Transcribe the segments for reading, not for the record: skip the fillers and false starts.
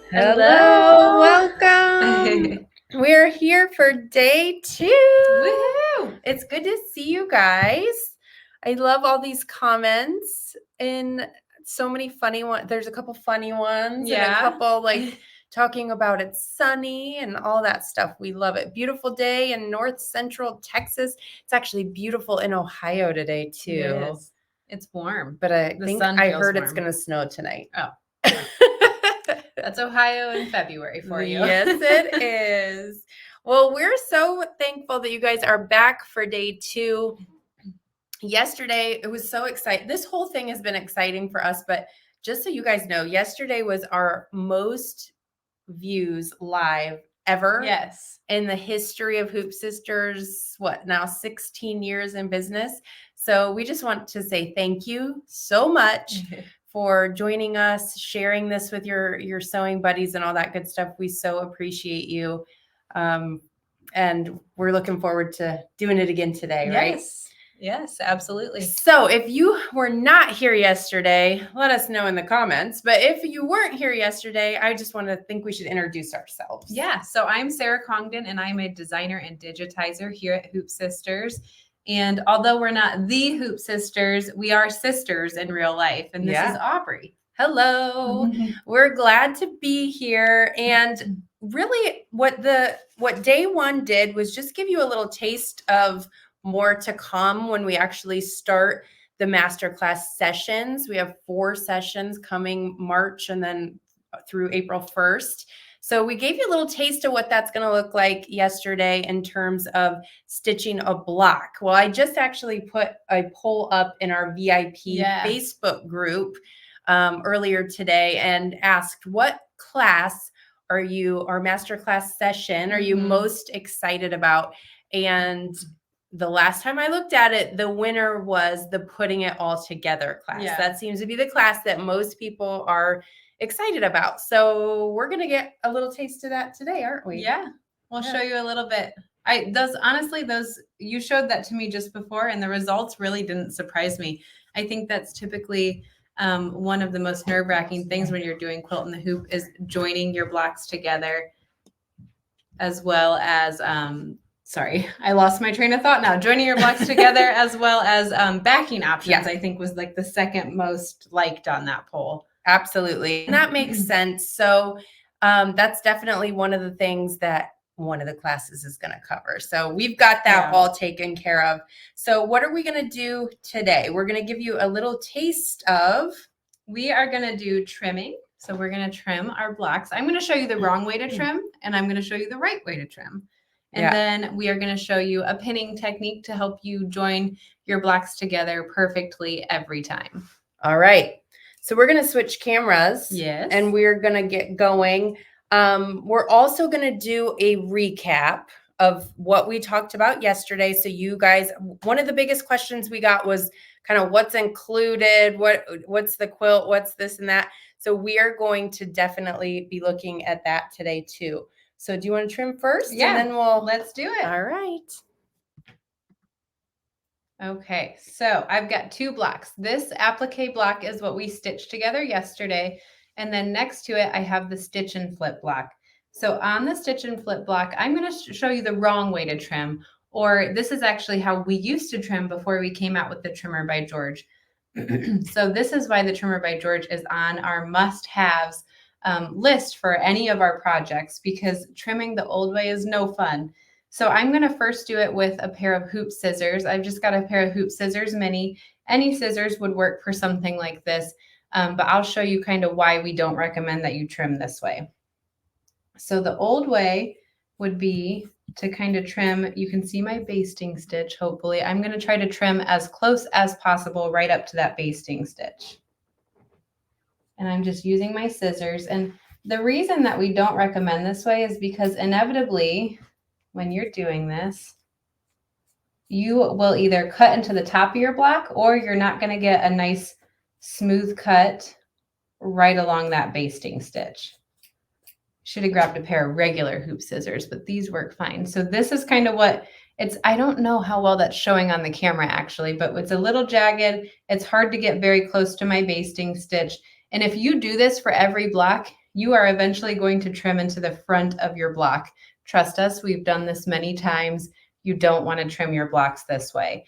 Hello, Hello. welcome. We're here for day 2. Woohoo! It's good to see you guys. I love all these comments and so many funny ones. There's a couple funny ones and a Yeah. couple like talking about it's sunny and all that stuff. We love it. Beautiful day in north central Texas. It's actually beautiful in Ohio today too. It is. It's warm. But I The think sun I feels heard it's warm. going to snow tonight. Oh. That's Ohio in February for you. Yes, it is. Well, we're so thankful that you guys are back for day 2. Yesterday, it was so exciting. This whole thing has been exciting for us, but just so you guys know, yesterday was our most views live ever. Yes. In the history of Hoop Sisters, now 16 years in business. So we just want to say thank you so much for joining us, sharing this with your sewing buddies and all that good stuff. We so appreciate you. And we're looking forward to doing it again today, right? Yes, absolutely. So if you were not here yesterday, let us know in the comments. But if you weren't here yesterday, I just think we should introduce ourselves. Yeah, so I'm Sarah Congdon, and I'm a designer and digitizer here at Hoop Sisters. And although we're not the Hoop Sisters, we are sisters in real life. And this is Aubrey. Hello. We're glad to be here. And really what day 1 did was just give you a little taste of more to come when we actually start the masterclass sessions. We have 4 sessions coming March and then through April 1st. So we gave you a little taste of what that's going to look like yesterday in terms of stitching a block. Well, I just actually put a poll up in our VIP Facebook group earlier today and asked, what class or masterclass session are you most excited about? And the last time I looked at it, the winner was the Putting It All Together class. Yeah. That seems to be the class that most people are excited about. So we're going to get a little taste of that today, aren't we? Yeah. We'll show you a little bit. You showed that to me just before, and the results really didn't surprise me. I think that's typically one of the most nerve-wracking things when you're doing quilt in the hoop is joining your blocks together, as well as sorry, I lost my train of thought now. Joining your blocks together as well as backing options, I think was like the second most liked on that poll. Absolutely. And that makes sense. So that's definitely one of the things that one of the classes is going to cover. So we've got that all taken care of. So what are we going to do today? We're going to give you a little taste of. We are going to do trimming. So we're going to trim our blocks. I'm going to show you the wrong way to trim, and I'm going to show you the right way to trim. And then we are going to show you a pinning technique to help you join your blocks together perfectly every time. All right. So we're going to switch cameras. Yes. And we're going to get going. We're also going to do a recap of what we talked about yesterday. So you guys, one of the biggest questions we got was kind of what's included, what's the quilt, what's this and that. So we are going to definitely be looking at that today too. So do you want to trim first? Yeah. And then let's do it. All right. Okay, so I've got 2 blocks. This applique block is what we stitched together yesterday. And then next to it, I have the stitch and flip block. So on the stitch and flip block, I'm going to show you the wrong way to trim, or this is actually how we used to trim before we came out with the Trimmer by George. So this is why the Trimmer by George is on our must-haves list for any of our projects, because trimming the old way is no fun. So I'm going to first do it with a pair of hoop scissors. I've just got a pair of hoop scissors mini. Any scissors would work for something like this, but I'll show you kind of why we don't recommend that you trim this way. So the old way would be to kind of trim. You can see my basting stitch, hopefully. I'm going to try to trim as close as possible right up to that basting stitch. And I'm just using my scissors. And the reason that we don't recommend this way is because inevitably, when you're doing this, you will either cut into the top of your block, or you're not going to get a nice smooth cut right along that basting stitch. Should have grabbed a pair of regular hoop scissors, but these work fine. So this is kind of what it's, I don't know how well that's showing on the camera actually, but it's a little jagged. It's hard to get very close to my basting stitch. And if you do this for every block, you are eventually going to trim into the front of your block. Trust us, we've done this many times. You don't want to trim your blocks this way.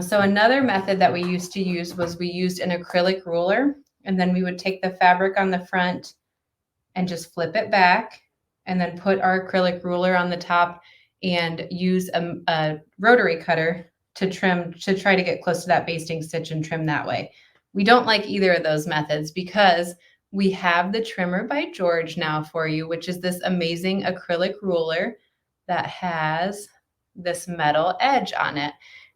So another method that we used to use was we used an acrylic ruler, and then we would take the fabric on the front and just flip it back, and then put our acrylic ruler on the top and use a rotary cutter to trim, to try to get close to that basting stitch and trim that way. We don't like either of those methods because we have the Trimmer by George now for you, which is this amazing acrylic ruler that has this metal edge on it.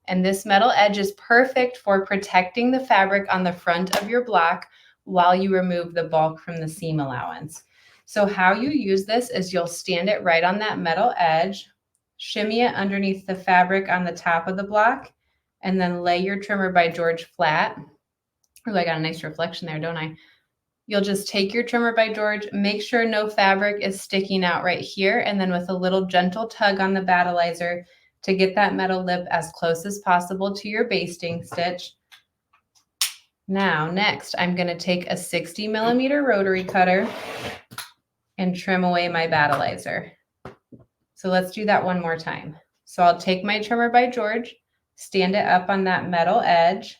And this metal edge is perfect for protecting the fabric on the front of your block while you remove the bulk from the seam allowance. So how you use this is you'll stand it right on that metal edge, shimmy it underneath the fabric on the top of the block, and then lay your Trimmer by George flat. Ooh, I got a nice reflection there, don't I? You'll just take your Trimmer by George, make sure no fabric is sticking out right here, and then with a little gentle tug on the battleizer to get that metal lip as close as possible to your basting stitch. Now, next, I'm going to take a 60 millimeter rotary cutter and trim away my battleizer. So let's do that one more time. So I'll take my Trimmer by George, stand it up on that metal edge,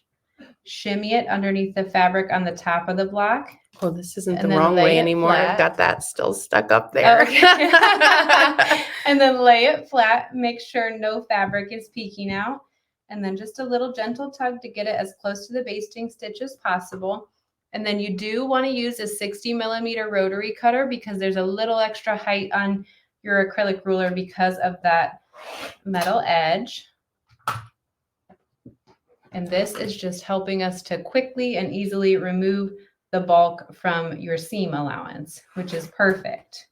shimmy it underneath the fabric on the top of the block. Oh, this isn't And the then wrong lay way it anymore. flat. I've got that still stuck up there. Oh, okay. And then lay it flat. Make sure no fabric is peeking out. And then just a little gentle tug to get it as close to the basting stitch as possible. And then you do want to use a 60 millimeter rotary cutter because there's a little extra height on your acrylic ruler because of that metal edge. And this is just helping us to quickly and easily remove the bulk from your seam allowance, which is perfect.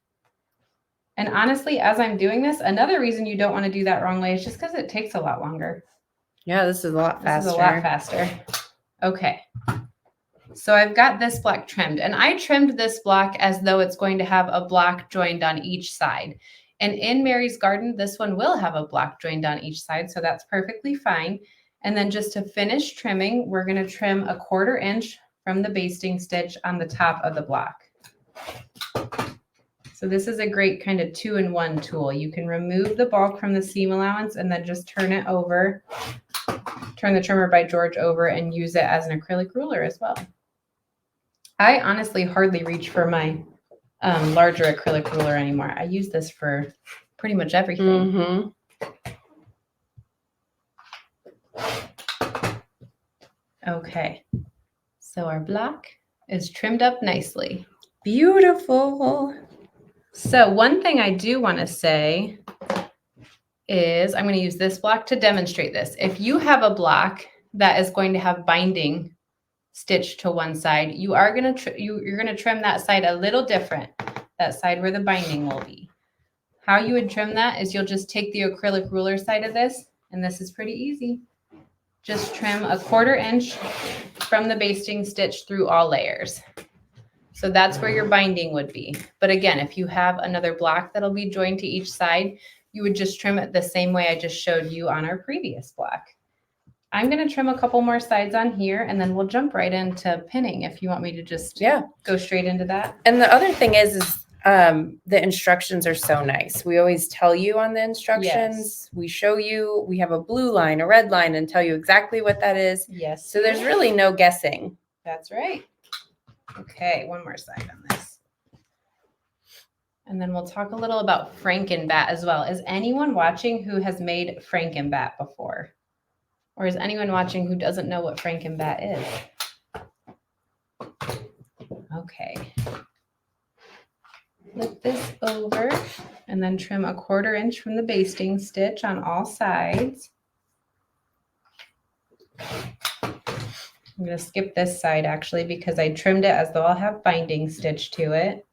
And honestly, as I'm doing this, another reason you don't want to do that wrong way is just because it takes a lot longer. Yeah, this is a lot faster. This is a lot faster. Okay. So I've got this block trimmed, and I trimmed this block as though it's going to have a block joined on each side. And in Mary's Garden, this one will have a block joined on each side, so that's perfectly fine. And then just to finish trimming, we're going to trim a 1/4 inch from the basting stitch on the top of the block. So this is a great kind of 2-in-1 tool. You can remove the bulk from the seam allowance and then just turn it over, turn the Trimmer by George over and use it as an acrylic ruler as well. I honestly hardly reach for my larger acrylic ruler anymore. I use this for pretty much everything. Mm-hmm. Okay, so our block is trimmed up nicely. Beautiful. So one thing I do want to say is I'm going to use this block to demonstrate this. If you have a block that is going to have binding stitched to one side, you are going to you're going to trim that side a little different, that side where the binding will be. How you would trim that is you'll just take the acrylic ruler side of this, and this is pretty easy. Just trim a 1/4 inch from the basting stitch through all layers. So that's where your binding would be. But again, if you have another block that'll be joined to each side, you would just trim it the same way I just showed you on our previous block. I'm going to trim a couple more sides on here, and then we'll jump right into pinning if you want me to just go straight into that. And the other thing is the instructions are so nice. We always tell you on the instructions. Yes. We show you, we have a blue line, a red line, and tell you exactly what that is. Yes. So there's really no guessing. That's right. Okay, one more side on this. And then we'll talk a little about Frankenbat as well. Is anyone watching who has made Frankenbat before? Or is anyone watching who doesn't know what Frankenbat is? Okay. Flip this over and then trim a 1/4 inch from the basting stitch on all sides. I'm going to skip this side actually because I trimmed it as though I'll have binding stitch to it.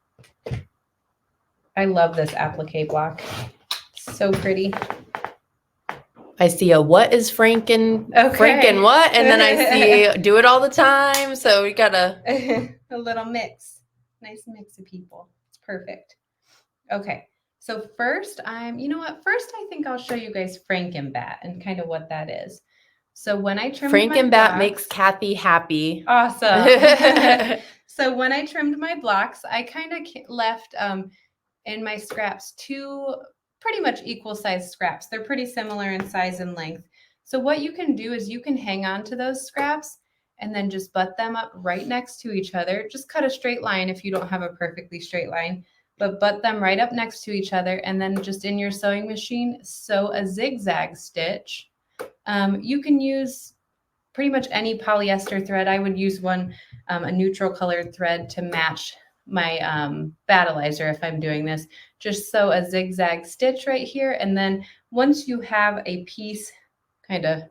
I love this applique block. So pretty. I see a what is Franken what? And then I see do it all the time. So we got a little mix. Nice mix of people. It's perfect. Okay. So first First I think I'll show you guys Frankenbat and kind of what that is. So when I trimmed Frankenbat makes Kathy happy. Awesome. So when I trimmed my blocks, I kind of left in my scraps 2 pretty much equal sized scraps. They're pretty similar in size and length. So what you can do is you can hang on to those scraps and then just butt them up right next to each other. Just cut a straight line if you don't have a perfectly straight line, but butt them right up next to each other, and then just in your sewing machine, sew a zigzag stitch. You can use pretty much any polyester thread. I would use one, a neutral colored thread to match my battleizer if I'm doing this. Just sew a zigzag stitch right here, and then once you have a piece kind of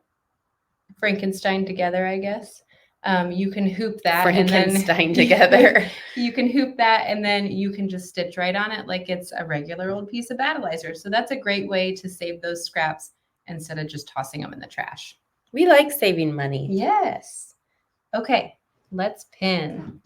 Frankenstein together, I guess, you can hoop that Frankenstein together. You can hoop that, and then you can just stitch right on it like it's a regular old piece of battleizer. So that's a great way to save those scraps instead of just tossing them in the trash. We like saving money. Yes. Okay, let's pin.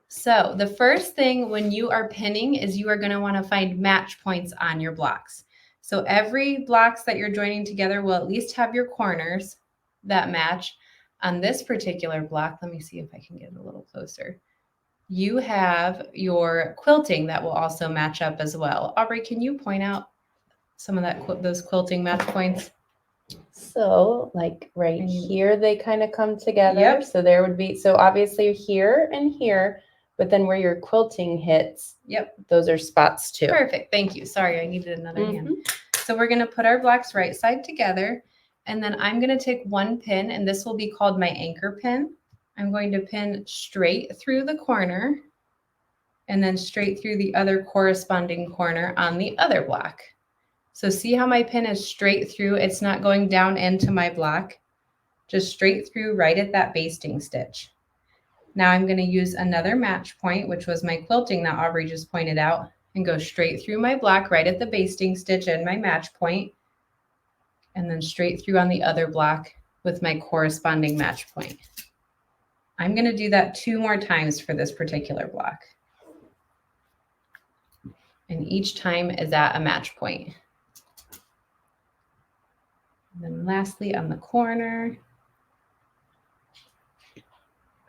So the first thing when you are pinning is you are going to want to find match points on your blocks. So every blocks that you're joining together will at least have your corners that match. On this particular block, let me see if I can get a little closer. You have your quilting that will also match up as well. Aubrey, can you point out some of those quilting match points? So like right here, they kind of come together. Yep. So there would be, so obviously here and here, but then where your quilting hits, yep, those are spots too. Perfect. Thank you. Sorry, I needed another hand. So we're going to put our blocks right side together, and then I'm going to take one pin, and this will be called my anchor pin. I'm going to pin straight through the corner and then straight through the other corresponding corner on the other block. So see how my pin is straight through? It's not going down into my block, just straight through right at that basting stitch. Now I'm going to use another match point, which was my quilting that Aubrey just pointed out, and go straight through my block right at the basting stitch and my match point, and then straight through on the other block with my corresponding match point. I'm going to do that 2 more times for this particular block. And each time is at a match point. And then lastly on the corner.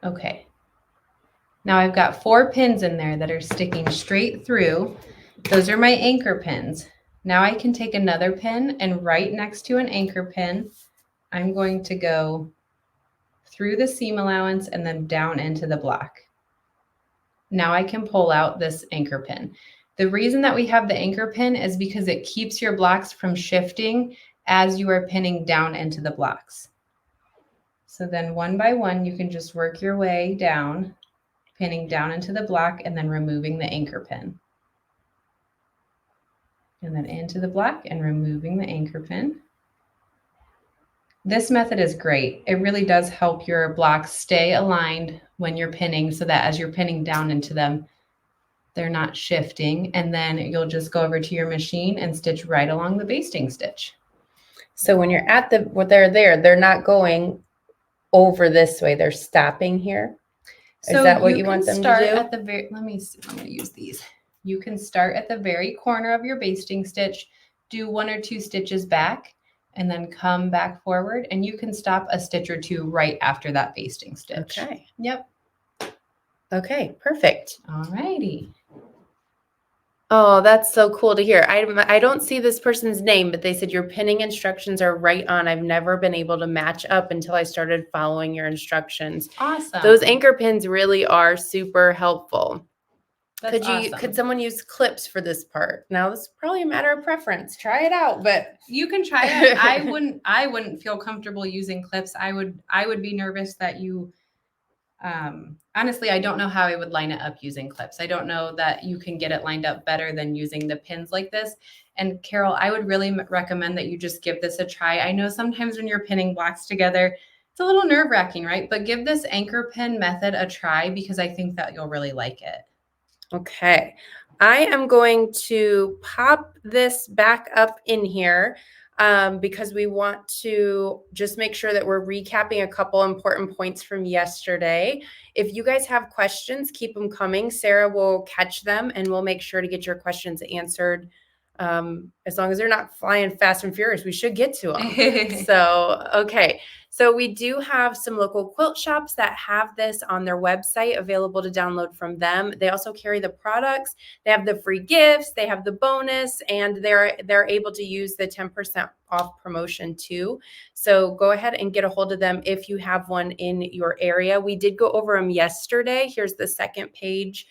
Okay. Now I've got 4 pins in there that are sticking straight through. Those are my anchor pins. Now I can take another pin, and right next to an anchor pin, I'm going to go through the seam allowance and then down into the block. Now I can pull out this anchor pin. The reason that we have the anchor pin is because it keeps your blocks from shifting as you are pinning down into the blocks. So then one by one, you can just work your way down, pinning down into the block and then removing the anchor pin. And then into the block and removing the anchor pin. This method is great. It really does help your blocks stay aligned when you're pinning, so that as you're pinning down into them, they're not shifting. And then you'll just go over to your machine and stitch right along the basting stitch. So when you're at they're not going over this way. They're stopping here. So is that what you want them to do? At the very, let me see, I'm going to use these. You can start at the very corner of your basting stitch, do 1 or 2 stitches back, and then come back forward, and you can stop a stitch or 2 right after that basting stitch. Okay. Yep. Okay, perfect. All righty. Oh, that's so cool to hear. I don't see this person's name, but they said your pinning instructions are right on. I've never been able to match up until I started following your instructions. Awesome. Those anchor pins really are super helpful. That's awesome. Could someone use clips for this part? Now, this is probably a matter of preference. Try it out, but you can try it. I wouldn't feel comfortable using clips. I would be nervous that you honestly, I don't know how I would line it up using clips. I don't know that you can get it lined up better than using the pins like this. And Carol, I would really recommend that you just give this a try. I know sometimes when you're pinning blocks together, it's a little nerve-wracking, right? But give this anchor pin method a try, because I think that you'll really like it. Okay. I am going to pop this back up in here because we want to just make sure that we're recapping a couple important points from yesterday. If you guys have questions, keep them coming. Sarah will catch them and we'll make sure to get your questions answered. As long as they're not flying fast and furious, we should get to them. So, okay. So we do have some local quilt shops that have this on their website available to download from them. They also carry the products. They have the free gifts, they have the bonus, and they're able to use the 10% off promotion too. So go ahead and get a hold of them if you have one in your area. We did go over them yesterday. Here's the second page.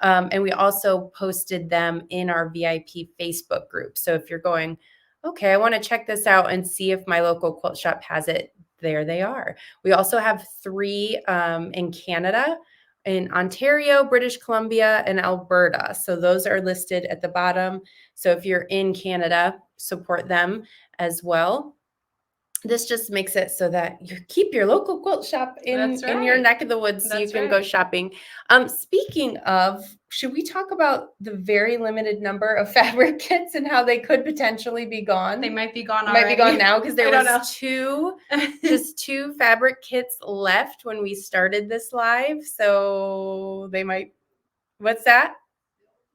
And we also posted them in our VIP Facebook group. So if you're going, okay, I want to check this out and see if my local quilt shop has it, there they are. We also have 3 in Canada, in Ontario, British Columbia, and Alberta. So those are listed at the bottom. So if you're in Canada, support them as well. This just makes it so that you keep your local quilt shop in your neck of the woods so you can go shopping. Speaking of, should we talk about the very limited number of fabric kits and how they could potentially be gone? They might be gone already. Might be gone now because there was just 2 fabric kits left when we started this live. So they might, what's that?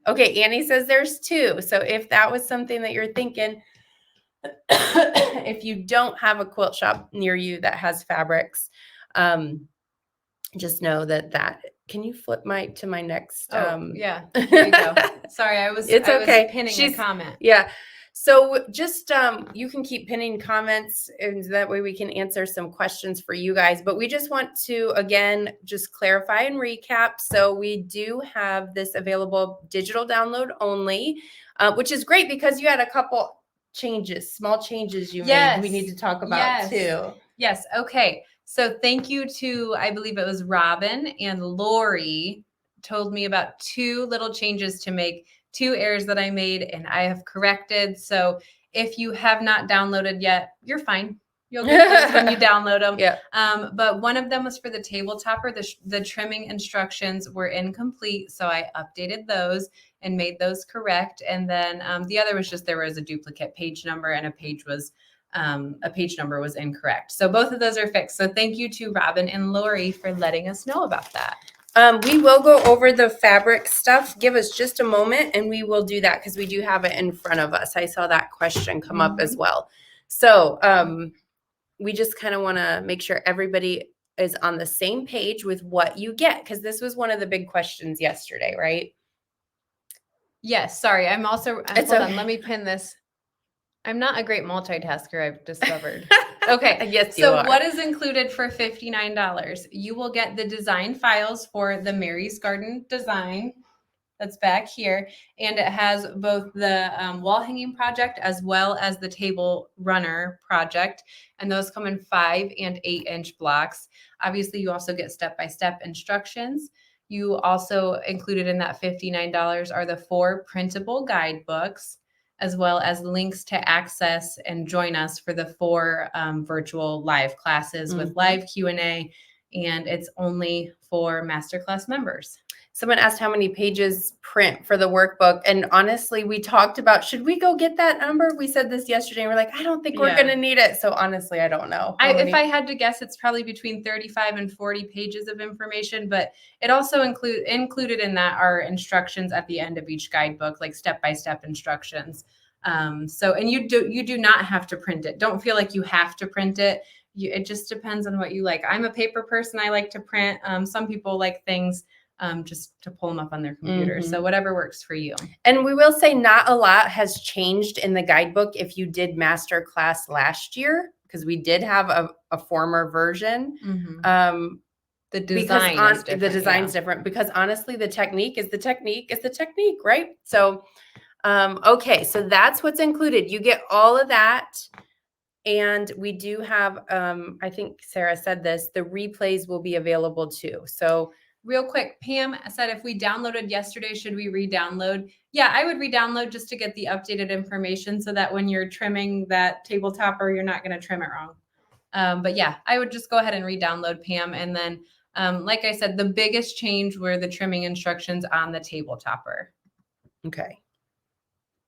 Okay, Annie says there's 2. So if that was something that you're thinking, if you don't have a quilt shop near you that has fabrics, just know that can you flip to my next? Yeah, there you go. Sorry, I was pinning a comment. Yeah. So just you can keep pinning comments, and that way we can answer some questions for you guys. But we just want to, again, just clarify and recap. So we do have this available digital download only, which is great because you had a couple small changes you made we need to talk about too. Yes. Okay. So thank you to, I believe it was Robin and Lori told me about 2 little changes to make, 2 errors that I made and I have corrected. So if you have not downloaded yet, you're fine. You'll get those when you download them. Yeah. But one of them was for the table topper. The trimming instructions were incomplete. So I updated those and made those correct. And then the other was just there was a duplicate page number and a page number was incorrect. So both of those are fixed. So thank you to Robin and Lori for letting us know about that. We will go over the fabric stuff. Give us just a moment and we will do that because we do have it in front of us. I saw that question come up as well. So we just kind of want to make sure everybody is on the same page with what you get, because this was one of the big questions yesterday, right? Yes. Sorry. I'm also, hold on, let me pin this. I'm not a great multitasker, I've discovered. Okay. Yes, you are. So what is included for $59? You will get the design files for the Mary's Garden design. That's back here. And it has both the wall hanging project as well as the table runner project. And those come in 5 and 8-inch blocks. Obviously, you also get step-by-step instructions. You also included in that $59 are the 4 printable guidebooks, as well as links to access and join us for the 4 virtual live classes with live Q&A. And it's only for MasterClass members. Someone asked how many pages print for the workbook. And honestly, we talked about, should we go get that number? We said this yesterday. And we're like, I don't think we're going to need it. So honestly, I don't know. If I had to guess, it's probably between 35 and 40 pages of information. But it also included in that are instructions at the end of each guidebook, like step-by-step instructions. And you do not have to print it. Don't feel like you have to print it. It just depends on what you like. I'm a paper person. I like to print. Some people like things just to pull them up on their computer. So whatever works for you. And we will say not a lot has changed in the guidebook if you did MasterClass last year, because we did have a former version. The design is different. The design's different because honestly, the technique is the technique, right? So, okay, so that's what's included. You get all of that. And we do have, I think Sarah said this, the replays will be available too. So real quick, Pam said, if we downloaded yesterday, should we re-download? Yeah, I would re-download just to get the updated information so that when you're trimming that table topper, you're not going to trim it wrong. But yeah, I would just go ahead and re-download, Pam. And then, like I said, the biggest change were the trimming instructions on the table topper. Okay.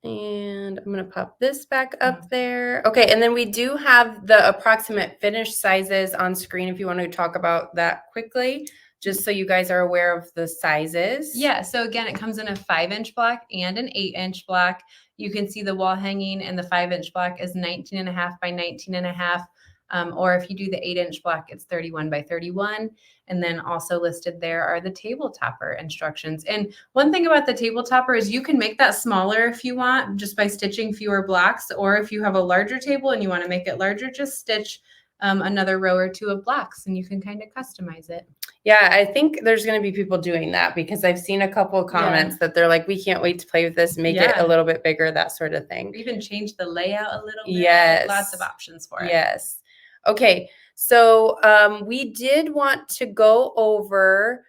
And I'm going to pop this back up there. Okay. And then we do have the approximate finish sizes on screen if you want to talk about that quickly, just so you guys are aware of the sizes. Yeah. So again, it comes in a 5-inch block and an 8-inch block. You can see the wall hanging and the 5-inch block is 19.5 by 19.5. Or if you do the 8-inch block, it's 31 by 31. And then also listed there are the table topper instructions. And one thing about the table topper is you can make that smaller if you want, just by stitching fewer blocks. Or if you have a larger table and you want to make it larger, just stitch another row or two of blocks and you can kind of customize it. Yeah, I think there's going to be people doing that because I've seen a couple of comments that they're like, we can't wait to play with this, make it a little bit bigger, that sort of thing. Or even change the layout a little bit. Yes. Lots of options for it. Yes. Okay. So we did want to go over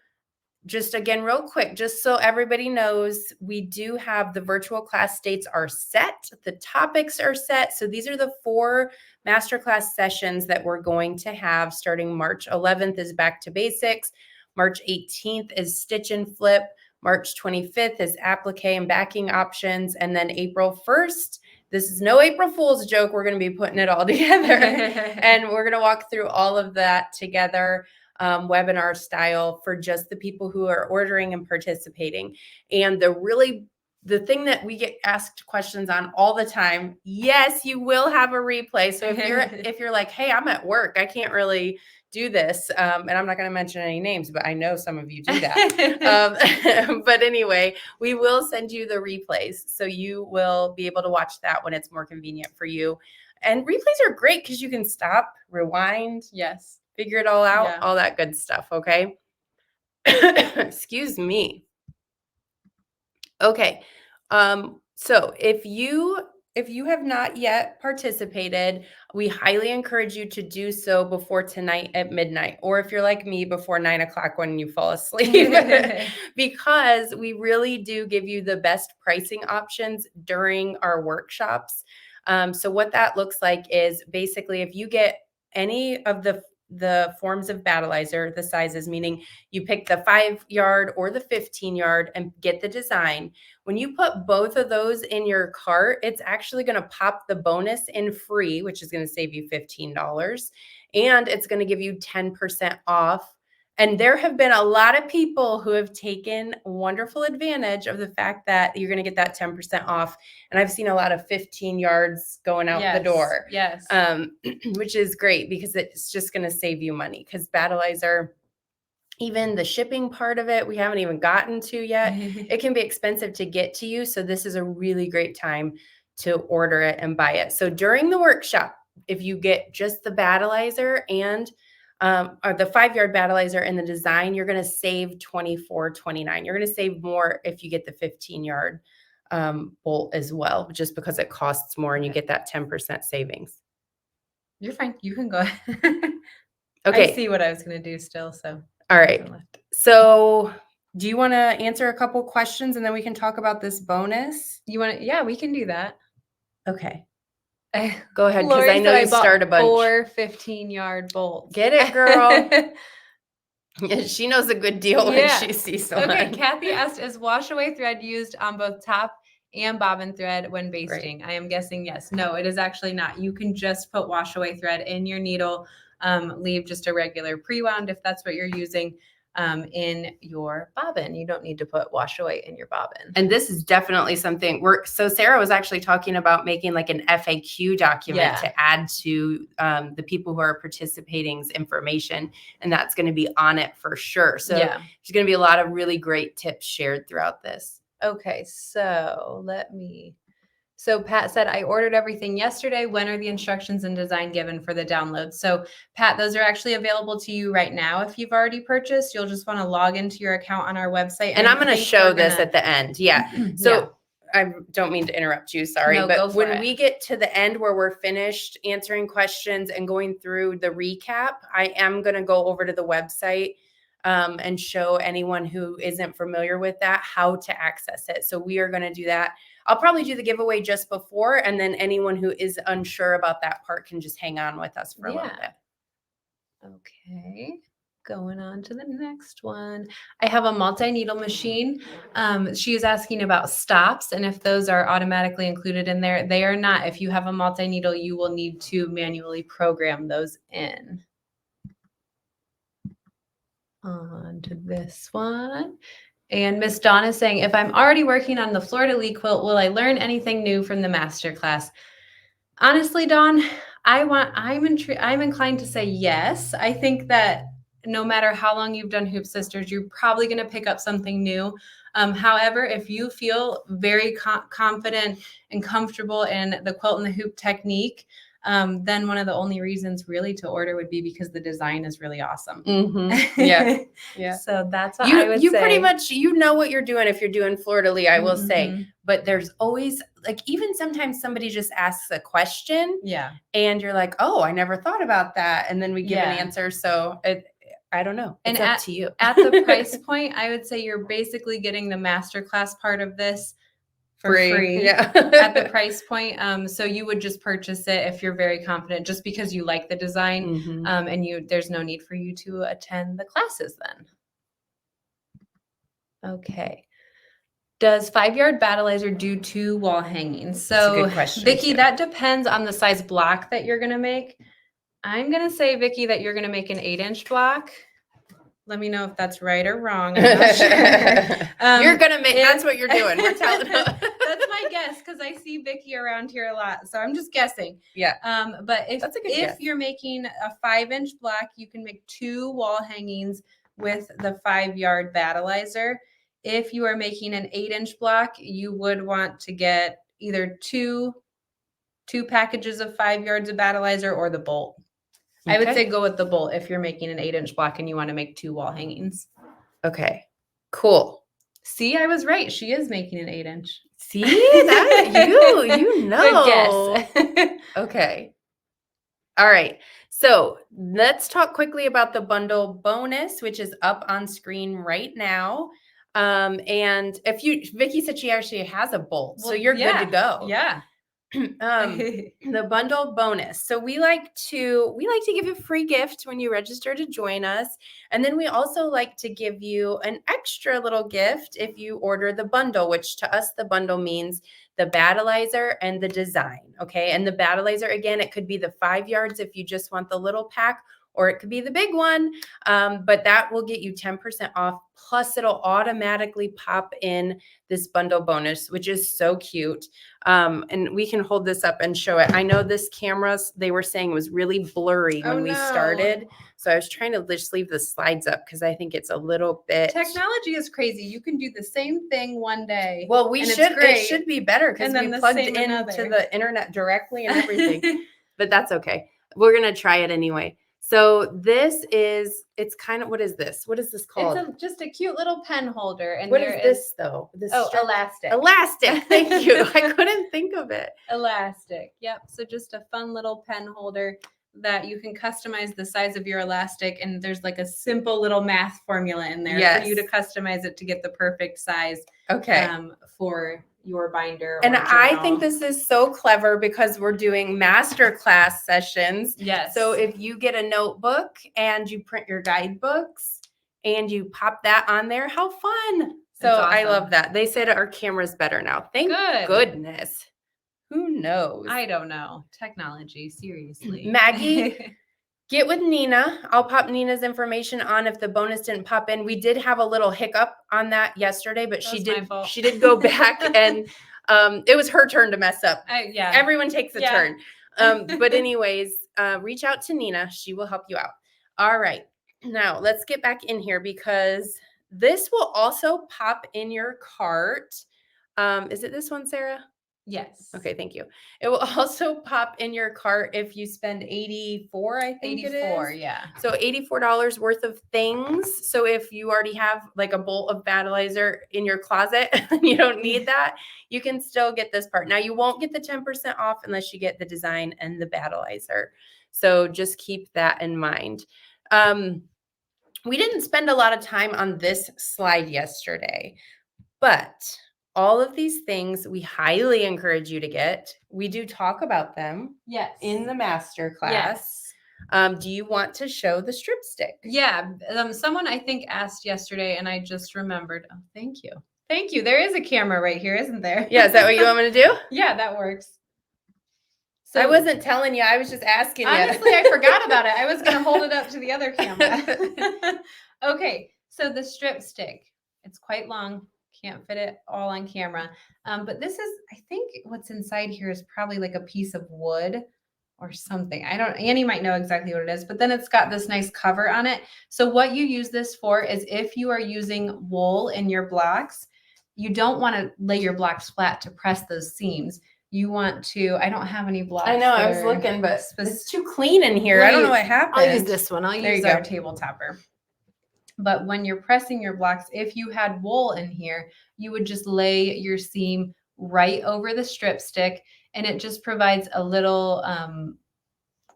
just again, real quick, just so everybody knows, we do have the virtual class dates are set. The topics are set. So these are the 4 masterclass sessions that we're going to have starting March 11th is back to basics. March 18th is stitch and flip. March 25th is applique and backing options. And then April 1st, this is no April Fool's joke. We're going to be putting it all together and we're going to walk through all of that together. Webinar style for just the people who are ordering and participating. And the thing that we get asked questions on all the time, yes, you will have a replay. So if you're like, hey, I'm at work, I can't really do this. And I'm not going to mention any names, but I know some of you do that. But anyway, we will send you the replays. So you will be able to watch that when it's more convenient for you. And replays are great because you can stop, rewind. Yes. Figure it all out, all that good stuff, okay? Excuse me. Okay, so if you have not yet participated, we highly encourage you to do so before tonight at midnight, or if you're like me, before 9 o'clock when you fall asleep, because we really do give you the best pricing options during our workshops. So what that looks like is basically if you get any of the forms of battleizer, the sizes, meaning you pick the 5-yard or the 15-yard and get the design. When you put both of those in your cart, it's actually going to pop the bonus in free, which is going to save you $15. And it's going to give you 10% off. And there have been a lot of people who have taken wonderful advantage of the fact that you're going to get that 10% off. And I've seen a lot of 15 yards going out the door. Yes. Which is great because it's just going to save you money because battleizer, even the shipping part of it, we haven't even gotten to yet. It can be expensive to get to you. So this is a really great time to order it and buy it. So during the workshop, if you get just the battleizer and or the 5-yard battleizer and the design, you're going to save $24.29. You're going to save more if you get the 15-yard bolt as well, just because it costs more and you get that 10% savings. You're fine. You can go ahead. Okay. I see what I was going to do still. So, all right. So do you want to answer a couple questions and then we can talk about this bonus? You want to? Yeah, we can do that. Okay. Go ahead, because Lori I know you start a bunch. 4 15-yard bolts. Get it, girl. She knows a good deal when she sees one. Okay, Kathy asked, is wash away thread used on both top and bobbin thread when basting? Right. I am guessing yes. No, it is actually not. You can just put wash away thread in your needle, leave just a regular pre-wound if that's what you're using. In your bobbin. You don't need to put wash away in your bobbin. And this is definitely something so Sarah was actually talking about making like an FAQ document to add to the people who are participating's information. And that's going to be on it for sure. So there's going to be a lot of really great tips shared throughout this. Okay. So So Pat said, I ordered everything yesterday. When are the instructions and design given for the download? So Pat, those are actually available to you right now. If you've already purchased, you'll just want to log into your account on our website. And I'm going to show this at the end. Yeah. So I don't mean to interrupt you. Sorry. No, but when we get to the end where we're finished answering questions and going through the recap, I am going to go over to the website and show anyone who isn't familiar with that how to access it. So we are going to do that. I'll probably do the giveaway just before, and then anyone who is unsure about that part can just hang on with us for a little bit. Okay, going on to the next one. I have a multi-needle machine. She is asking about stops and if those are automatically included in there. They are not. If you have a multi-needle, you will need to manually program those in. On to this one. And Miss Dawn is saying, if I'm already working on the fleur-de-lis quilt, will I learn anything new from the masterclass? Honestly, Dawn, I'm inclined to say yes. I think that no matter how long you've done Hoop Sisters, you're probably going to pick up something new. However, if you feel very confident and comfortable in the quilt and the hoop technique, then one of the only reasons really to order would be because the design is really awesome. Yeah. Yeah. So that's what I would you say. pretty much, you know what you're doing if you're doing fleur-de-lis, I will say. Mhm. But there's always, like, even sometimes somebody just asks a question Yeah. and you're like, oh, I never thought about that. And then we give an Yeah. answer. So I don't know. It's And up to you. At the price point, I would say you're basically getting the masterclass part of this for free Yeah. at the price point. So you would just purchase it if you're very confident, just because you like the design. Mhm. And there's no need for you to attend the classes then. Okay. Does 5-yard battleizer do 2 wall hangings? So, That's a good question, Vicki, too. that depends on the size block that you're going to make. I'm going to say, Vicki, that you're going to make an 8-inch block. Let me know if that's right or wrong. I'm not sure. You're going to make, that's what you're doing. We're telling them. That's my guess, because I see Vicki around here a lot. So I'm just guessing. Yeah. But That's a good guess. you're making a 5-inch block, you can make 2 wall hangings with the 5-yard battleizer. If you are making an 8-inch block, you would want to get either two packages of 5 yards of battleizer or the bolt. I would say go with the bolt if you're making an 8-inch block and you want to make 2 wall hangings. Okay, cool. See, I was right. She is making an 8-inch. See that you know. Good guess. Okay. All right. So let's talk quickly about the bundle bonus, which is up on screen right now. And Vicki said she actually has a bolt, so you're good to go. Yeah. The bundle bonus. So we like to give a free gift when you register to join us. And then we also like to give you an extra little gift if you order the bundle, which to us, the bundle means the battleizer and the design. Okay. And the battleizer, again, it could be the 5 yards if you just want the little pack, or it could be the big one. But that will get you 10% off. Plus, it'll automatically pop in this bundle bonus, which is so cute. And we can hold this up and show it. I know this camera, they were saying, was really blurry when we started. So I was trying to just leave the slides up because I think it's a little bit. Technology is crazy. You can do the same thing one day. Well, it should be better because we plugged into the internet directly and everything. But that's okay. We're going to try it anyway. So it's kind of, what is this? What is this called? It's just a cute little pen holder. And what is this though? Elastic. Elastic. Thank you. I couldn't think of it. Elastic. Yep. So just a fun little pen holder that you can customize the size of your elastic. And there's like a simple little math formula in there for you to customize it to get the perfect size. Okay. For your binder. And I think this is so clever because we're doing masterclass sessions. Yes. So if you get a notebook and you print your guidebooks and you pop that on there, how fun. So awesome. I love that. They said our camera's better now. Thank goodness. Who knows? I don't know. Technology, seriously. Maggie, get with Nina. I'll pop Nina's information on if the bonus didn't pop in. We did have a little hiccup on that yesterday, but she did go back and it was her turn to mess up. Yeah. Everyone takes a turn. But anyways, reach out to Nina. She will help you out. All right. Now let's get back in here because this will also pop in your cart. Is it this one, Sarah? Yes. Okay, thank you. It will also pop in your cart if you spend $84, I think it is. $84, yeah. So $84 worth of things. So if you already have like a bolt of battleizer in your closet and you don't need that, you can still get this part. Now you won't get the 10% off unless you get the design and the battleizer. So just keep that in mind. We didn't spend a lot of time on this slide yesterday, but all of these things we highly encourage you to get. We do talk about them in the master class. Yes. Do you want to show the strip stick? Yeah. Someone I think asked yesterday and I just remembered. Oh, thank you. Thank you. There is a camera right here, isn't there? Yeah. Is that what you want me to do? Yeah, that works. So I wasn't telling you. I was just asking you. Honestly, I forgot about it. I was going to hold it up to the other camera. Okay. So the strip stick, it's quite long. Can't fit it all on camera. But this is, I think what's inside here is probably like a piece of wood or something. Annie might know exactly what it is, but then it's got this nice cover on it. So what you use this for is if you are using wool in your blocks, you don't want to lay your blocks flat to press those seams. You want to, I don't have any blocks. I know, I was looking, but it's too clean in here. I don't know what happened. I'll use this one. I'll use our table topper. But when you're pressing your blocks, if you had wool in here, you would just lay your seam right over the strip stick, and it just provides a little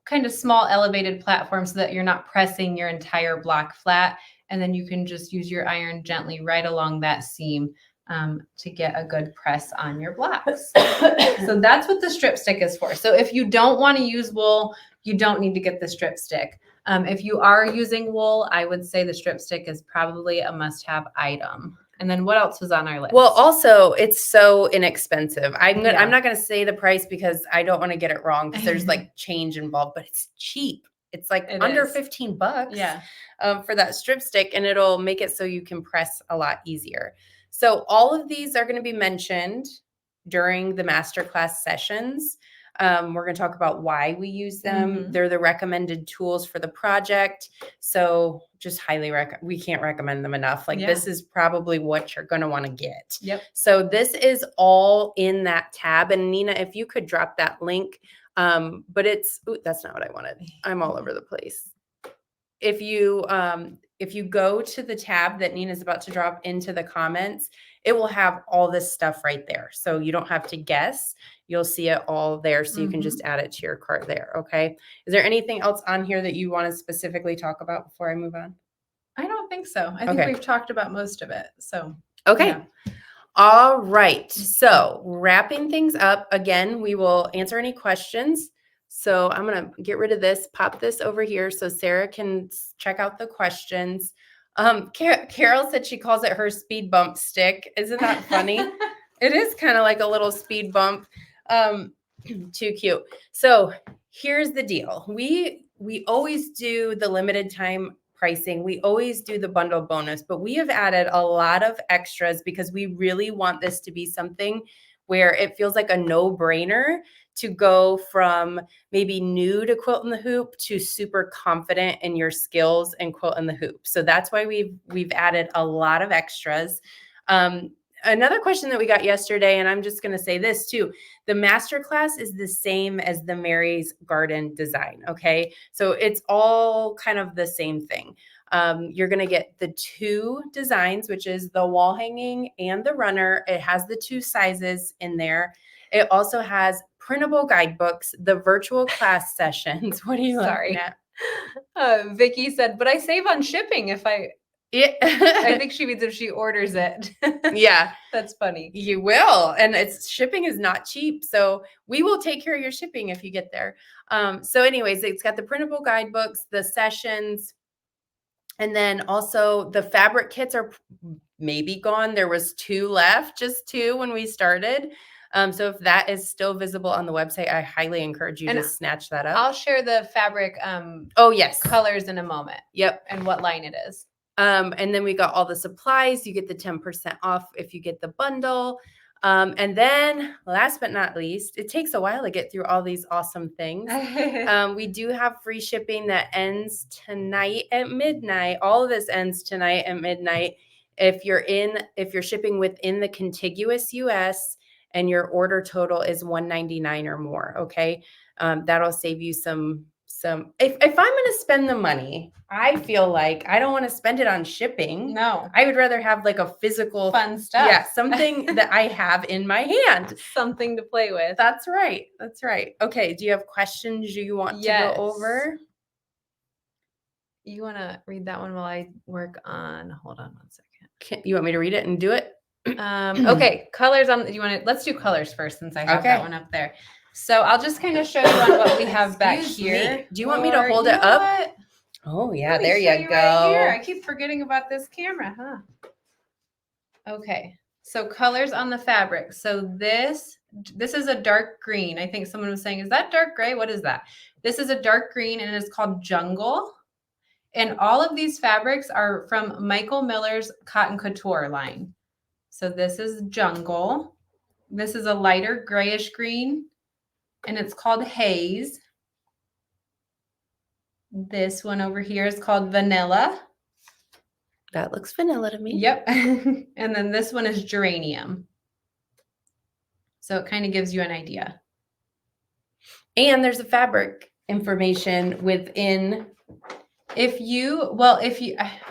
kind of small elevated platform so that you're not pressing your entire block flat. And then you can just use your iron gently right along that seam to get a good press on your blocks. So that's what the strip stick is for. So if you don't want to use wool, you don't need to get the strip stick. If you are using wool, I would say the strip stick is probably a must-have item. And then what else was on our list? Well, also it's so inexpensive. I'm not going to say the price because I don't want to get it wrong because there's like change involved, but it's cheap. It's like under $15 for that strip stick, and it'll make it so you can press a lot easier. So all of these are going to be mentioned during the masterclass sessions. We're going to talk about why we use them. Mm-hmm. They're the recommended tools for the project. So just highly recommend. We can't recommend them enough. Like this is probably what you're going to want to get. Yep. So this is all in that tab. And Nina, if you could drop that link, but it's, that's not what I wanted. I'm all over the place. If you go to the tab that Nina's about to drop into the comments, it will have all this stuff right there. So you don't have to guess. You'll see it all there. So you can just add it to your cart there. Okay. Is there anything else on here that you want to specifically talk about before I move on? I don't think so. I think we've talked about most of it. So, okay. Yeah. All right. So wrapping things up again, we will answer any questions. So I'm going to get rid of this, pop this over here so Sarah can check out the questions. Carol said she calls it her speed bump stick. Isn't that funny? It is kind of like a little speed bump. Too cute. So here's the deal. We always do the limited time pricing. We always do the bundle bonus, but we have added a lot of extras because we really want this to be something where it feels like a no-brainer to go from maybe new to quilt in the hoop to super confident in your skills and quilt in the hoop. So that's why we've added a lot of extras. Another question that we got yesterday, and I'm just going to say this too, the masterclass is the same as the Mary's Garden design. Okay. So it's all kind of the same thing. You're going to get the two designs, which is the wall hanging and the runner. It has the two sizes in there. It also has printable guidebooks, the virtual class sessions. What are you laughing at? Vicky said, but I save on shipping if I think she means if she orders it. Yeah. That's funny. You will. And shipping is not cheap. So we will take care of your shipping if you get there. So anyways, it's got the printable guidebooks, the sessions, and then also the fabric kits are maybe gone. There was 2 left, just 2 when we started. So if that is still visible on the website, I highly encourage you to snatch that up. I'll share the fabric colors in a moment. Yep. And what line it is. And then we got all the supplies. You get the 10% off if you get the bundle. And then last but not least, it takes a while to get through all these awesome things. We do have free shipping that ends tonight at midnight. All of this ends tonight at midnight. If you're shipping within the contiguous US and your order total is $199 or more, okay? That'll save you some. If I'm going to spend the money, I feel like I don't want to spend it on shipping. No, I would rather have like a physical fun stuff. Yeah, something that I have in my hand, something to play with. That's right. That's right. Okay. Do you have questions you want to go over? You want to read that one while I work on? Hold on one second. You want me to read it and do it? Okay. Colors on. Let's do colors first since I have that one up there. So I'll just kind of show you on what we have back here. Do you want me to hold it up? What? Oh yeah, there you go. Right here. I keep forgetting about this camera, huh? Okay. So colors on the fabric. So this is a dark green. I think someone was saying, is that dark gray? What is that? This is a dark green and it's called Jungle. And all of these fabrics are from Michael Miller's Cotton Couture line. So this is Jungle. This is a lighter grayish green. And it's called Haze. This one over here is called Vanilla. That looks vanilla to me. Yep. And then this one is Geranium. So it kind of gives you an idea. And there's a fabric information within. If you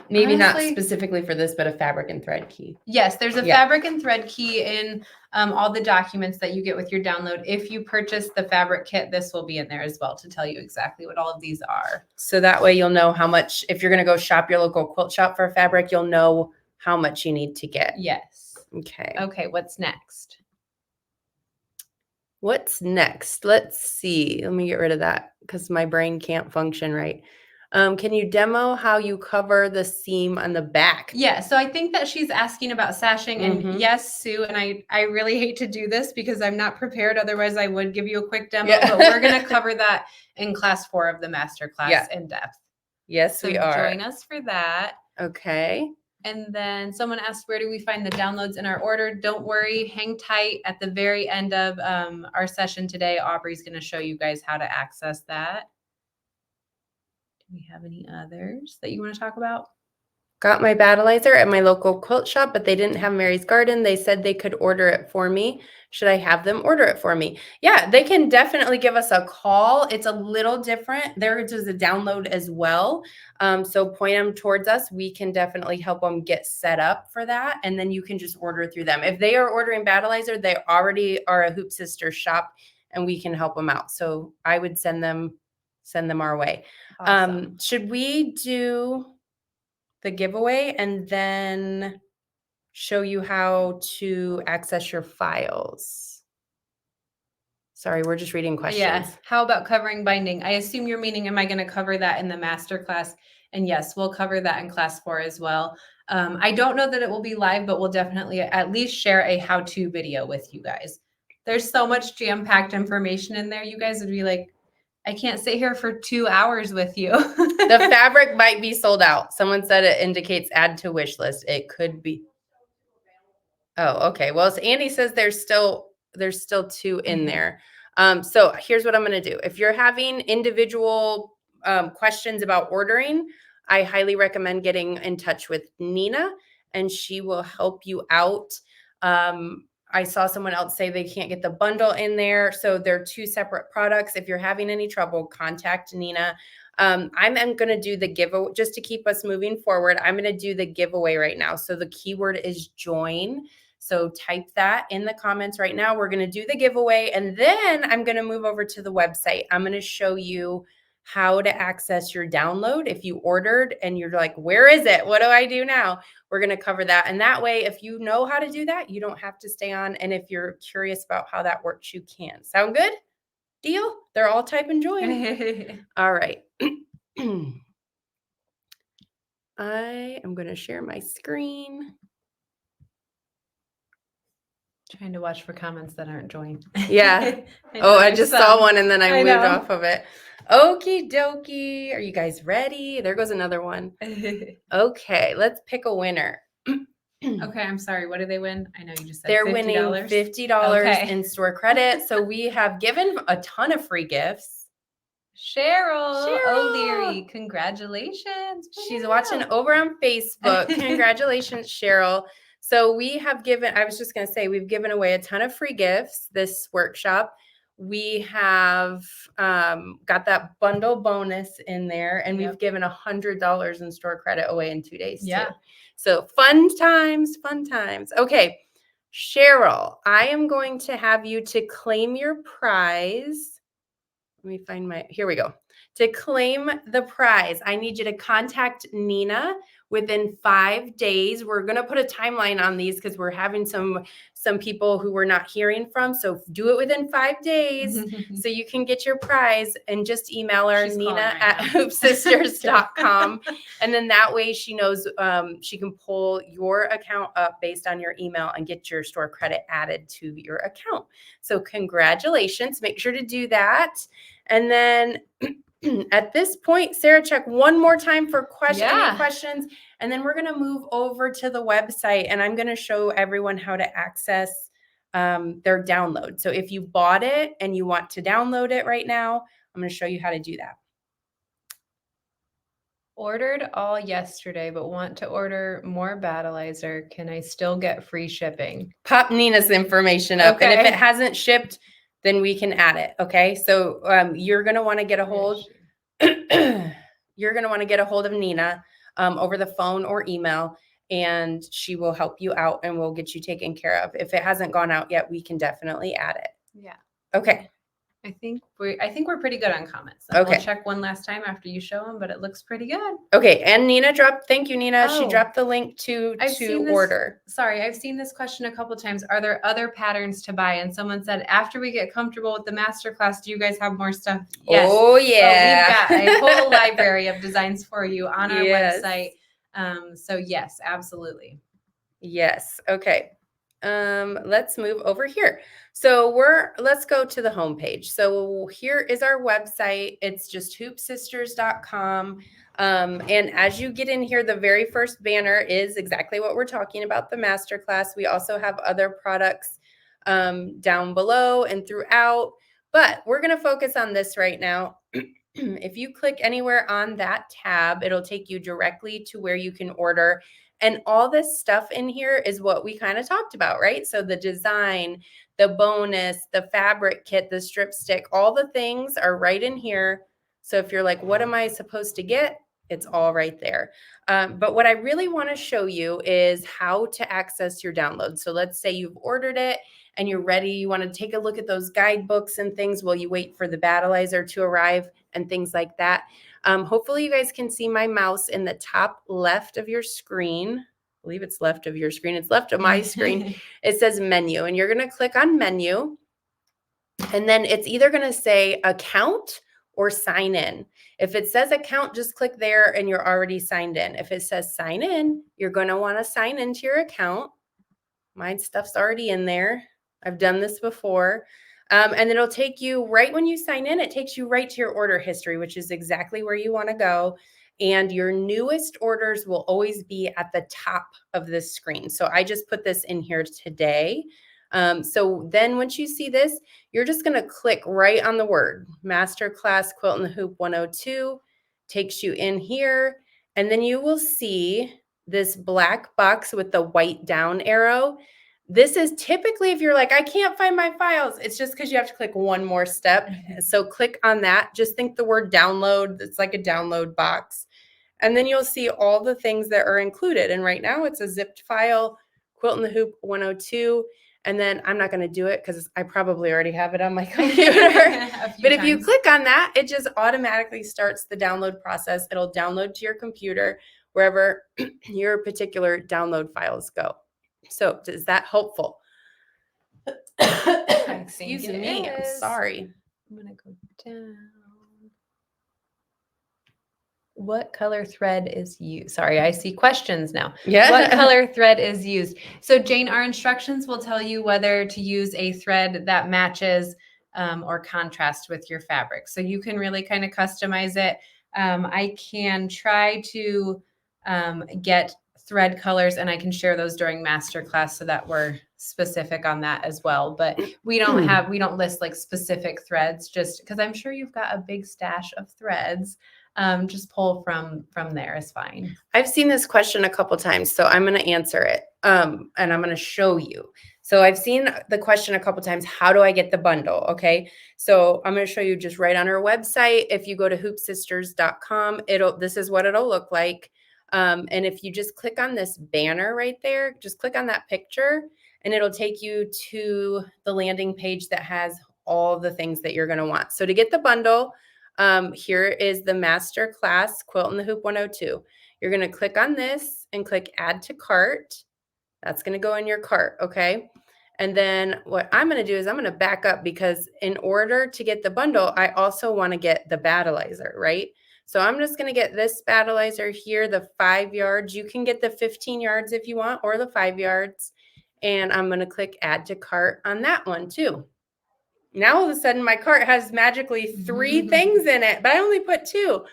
Maybe not honestly, specifically for this, but a fabric and thread key. yes, there's a Yeah. fabric and thread key in all the documents that you get with your download. If you purchase the fabric kit, this will be in there as well to tell you exactly what all of these are. So that way you'll know how much, if you're going to go shop your local quilt shop for a fabric, you'll know how much you need to get. Yes. Okay. Okay, what's next? What's next? Let's see. Let me get rid of that because my brain can't function right. Can you demo how you cover the seam on the back? Yeah, so I think that she's asking about sashing. And Mhm. yes, Sue, and I really hate to do this because I'm not prepared. Otherwise, I would give you a quick demo, Yeah. but we're going to cover that in class 4 of the masterclass Yeah. in depth. Yes, So we are. join us for that. Okay. And then someone asked, where do we find the downloads in our order? Don't worry, hang tight. At the very end of our session today, Aubrey's going to show you guys how to access that. Do we have any others that you want to talk about? Got my battleizer at my local quilt shop, but they didn't have Mary's Garden. They said they could order it for me. Should I have them order it for me? Yeah, they can definitely give us a call. It's a little different. There is a download as well. So point them towards us. We can definitely help them get set up for that. And then you can just order through them. If they are ordering battleizer, they already are a Hoop Sister shop and we can help them out. So I would send them our way. Awesome. Should we do the giveaway and then show you how to access your files? Sorry, we're just reading questions. Yeah. How about covering binding? I assume you're meaning, am I going to cover that in the master class? And yes, we'll cover that in class 4 as well. I don't know that it will be live, but we'll definitely at least share a how-to video with you guys. There's so much jam-packed information in there. You guys would be like, I can't sit here for 2 hours with you. The fabric might be sold out. Someone said it indicates add to wish list. It could be. Oh, okay. Well, as Andy says, there's still 2 in there. So here's what I'm going to do. If you're having individual questions about ordering, I highly recommend getting in touch with Nina and she will help you out. I saw someone else say they can't get the bundle in there. So they're 2 separate products. If you're having any trouble, contact Nina. I'm going to do the giveaway just to keep us moving forward. I'm going to do the giveaway right now. So the keyword is join. So type that in the comments right now. We're going to do the giveaway and then I'm going to move over to the website. I'm going to show you how to access your download. If you ordered and you're like, where is it? What do I do now? We're going to cover that. And that way, if you know how to do that, you don't have to stay on. And if you're curious about how that works, you can. Sound good? Deal? They're all typing join. All right. I am going to share my screen. Trying to watch for comments that aren't joined. Yeah. I just saw one and then I moved off of it. Okie dokie. Are you guys ready? There goes another one. Okay, let's pick a winner. Okay, I'm sorry. What do they win? I know you just said They're $50. winning $50 Okay. in store credit. So we have given a ton of free gifts. Cheryl O'Leary, congratulations. She's watching over on Facebook. Congratulations, Cheryl. So we have given, I was just going to say, we've given away a ton of free gifts this workshop. We have got that bundle bonus in there, and we've given $100 in store credit away in 2 days too. So fun times, fun times. Okay, Cheryl, I am going to have you to claim your prize. Let me find my, here we go. To claim the prize, I need you to contact Nina within 5 days. We're going to put a timeline on these because we're having some people who we're not hearing from. So do it within 5 days so you can get your prize, and just email her, Nina@hoopsisters.com. And then that way she knows she can pull your account up based on your email and get your store credit added to your account. So congratulations. Make sure to do that. And then at this point, Sarah, check one more time for any questions. And then we're going to move over to the website and I'm going to show everyone how to access their download. So if you bought it and you want to download it right now, I'm going to show you how to do that. Ordered all yesterday, but want to order more Battleizer. Can I still get free shipping? Pop Nina's information up. And if Okay. it hasn't shipped, then we can add it. Okay. So you're going to want to get a hold. You're going to want to get a hold of Nina over the phone or email, and she will help you out and we'll get you taken care of. If it hasn't gone out yet, we can definitely add it. Yeah. Okay. I think we're pretty good on comments. Okay. We'll check one last time after you show them, but it looks pretty good. Okay. And Nina thank you, Nina. She Oh. dropped the link to order. I've seen this question a couple times. Are there other patterns to buy? And someone said, after we get comfortable with the masterclass, do you guys have more stuff? Yes. Oh, yeah. We've got a whole library of designs for you on our website. So yes, absolutely. Yes. Okay. Let's move over here. So let's go to the homepage. So here is our website. It's just hoopsisters.com. And as you get in here, the very first banner is exactly what we're talking about, the masterclass. We also have other products down below and throughout, but we're going to focus on this right now. If you click anywhere on that tab, it'll take you directly to where you can order. And all this stuff in here is what we kind of talked about, right? So the design, the bonus, the fabric kit, the strip stick, all the things are right in here. So if you're like, what am I supposed to get? It's all right there. But what I really want to show you is how to access your download. So let's say you've ordered it and you're ready. You want to take a look at those guidebooks and things while you wait for the Battleizer to arrive and things like that. Hopefully you guys can see my mouse in the top left of your screen. I believe it's left of your screen. It's left of my screen. It says menu, and you're going to click on menu. And then it's either going to say account or sign in. If it says account, just click there and you're already signed in. If it says sign in, you're going to want to sign into your account. My stuff's already in there. I've done this before. And it'll take you right when you sign in, it takes you right to your order history, which is exactly where you want to go. And your newest orders will always be at the top of this screen. So I just put this in here today. So then once you see this, you're just going to click right on the word Masterclass Quilt and the Hoop 102, takes you in here. And then you will see this black box with the white down arrow. This is typically if you're like, I can't find my files, it's just because you have to click one more step. So click on that. Just think the word download. It's like a download box. And then you'll see all the things that are included. And right now it's a zipped file, Quilt and the Hoop 102. And then I'm not going to do it because I probably already have it on my computer. But if you click on that, it just automatically starts the download process. It'll download to your computer wherever your particular download files go. So is that helpful? Excuse me. I'm sorry. I'm going to go down. What color thread is used? Sorry, I see questions now. Yeah. What color thread is used? So Jane, our instructions will tell you whether to use a thread that matches or contrast with your fabric. So you can really kind of customize it. I can try to get thread colors and I can share those during masterclass so that we're specific on that as well. But we don't list like specific threads just because I'm sure you've got a big stash of threads. Just pull from there is fine. I've seen this question a couple times, so I'm going to answer it. And I'm going to show you. So I've seen the question a couple times, how do I get the bundle? Okay. So I'm going to show you just right on our website. If you go to hoopsisters.com, this is what it'll look like. And if you just click on this banner right there, just click on that picture and it'll take you to the landing page that has all the things that you're going to want. So to get the bundle, here is the Masterclass Quilt and the Hoop 102. You're going to click on this and click add to cart. That's going to go in your cart. Okay. And then what I'm going to do is I'm going to back up because in order to get the bundle, I also want to get the Battleizer, right? So I'm just going to get this Battleizer here, the 5 yards. You can get the 15 yards if you want, or the 5 yards. And I'm going to click add to cart on that one too. Now all of a sudden my cart has magically 3 things in it, but I only put 2.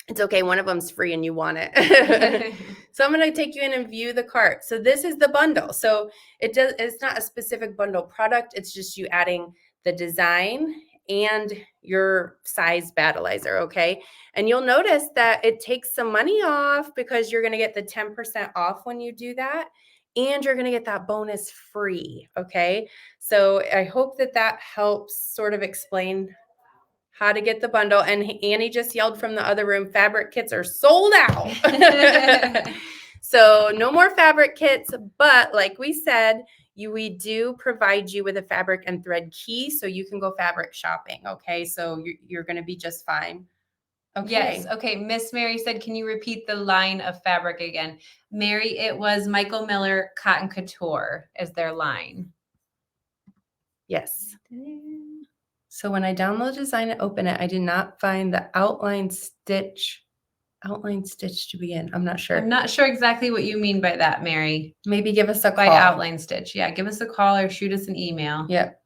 It's okay. One of them's free and you want it. So I'm going to take you in and view the cart. So this is the bundle. So it's not a specific bundle product. It's just you adding the design and your size battleizer, okay? And you'll notice that it takes some money off because you're going to get the 10% off when you do that. And you're going to get that bonus free, okay? So I hope that that helps sort of explain how to get the bundle. And Annie just yelled from the other room, fabric kits are sold out. So no more fabric kits, but like we said, we do provide you with a fabric and thread key so you can go fabric shopping, okay? So you're going to be just fine. Okay. Yes. Okay. Miss Mary said, can you repeat the line of fabric again? Mary, it was Michael Miller Cotton Couture as their line. Yes. So when I download design and open it, I did not find the outline stitch to begin. I'm not sure. I'm not sure exactly what you mean by that, Mary. Maybe give us a call. By outline stitch. Yeah. Give us a call or shoot us an email. Yep.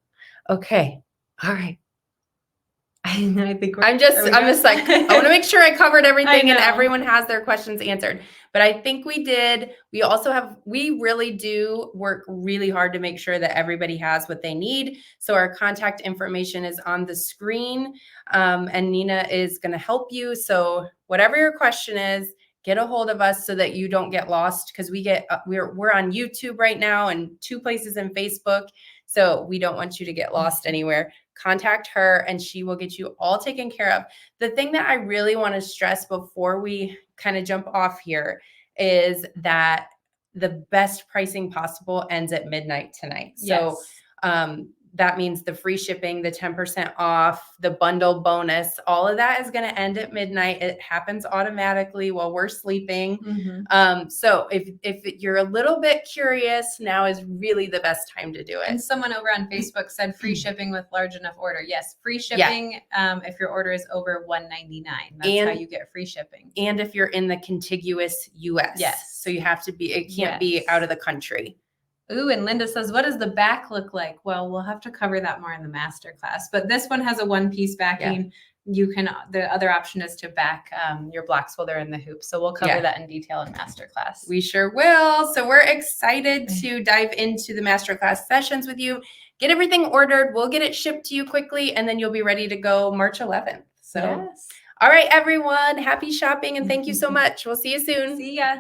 Okay. All right. I think I'm just like, I want to make sure I covered everything and everyone has their questions answered. But I think we did. We really do work really hard to make sure that everybody has what they need. So our contact information is on the screen, and Nina is going to help you. So whatever your question is, get a hold of us so that you don't get lost, because we're on YouTube right now and 2 places in Facebook. So we don't want you to get lost anywhere. Contact her and she will get you all taken care of. The thing that I really want to stress before we kind of jump off here is that the best pricing possible ends at midnight tonight. So that means the free shipping, the 10% off, the bundle bonus, all of that is going to end at midnight. It happens automatically while we're sleeping. Mm-hmm. So if you're a little bit curious, now is really the best time to do it. And someone over on Facebook said free shipping with large enough order. Yes, free shipping if your order is over $199. That's how you get free shipping. And if you're in the contiguous US. Yes. So you have to be, it can't be out of the country. Ooh, and Linda says, what does the back look like? Well, we'll have to cover that more in the masterclass. But this one has a one-piece backing. Yeah. The other option is to back your blocks while they're in the hoop. So we'll cover that in detail in masterclass. We sure will. So we're excited to dive into the masterclass sessions with you. Get everything ordered. We'll get it shipped to you quickly, and then you'll be ready to go March 11th. So, all right, everyone, happy shopping, and thank you so much. We'll see you soon. See ya.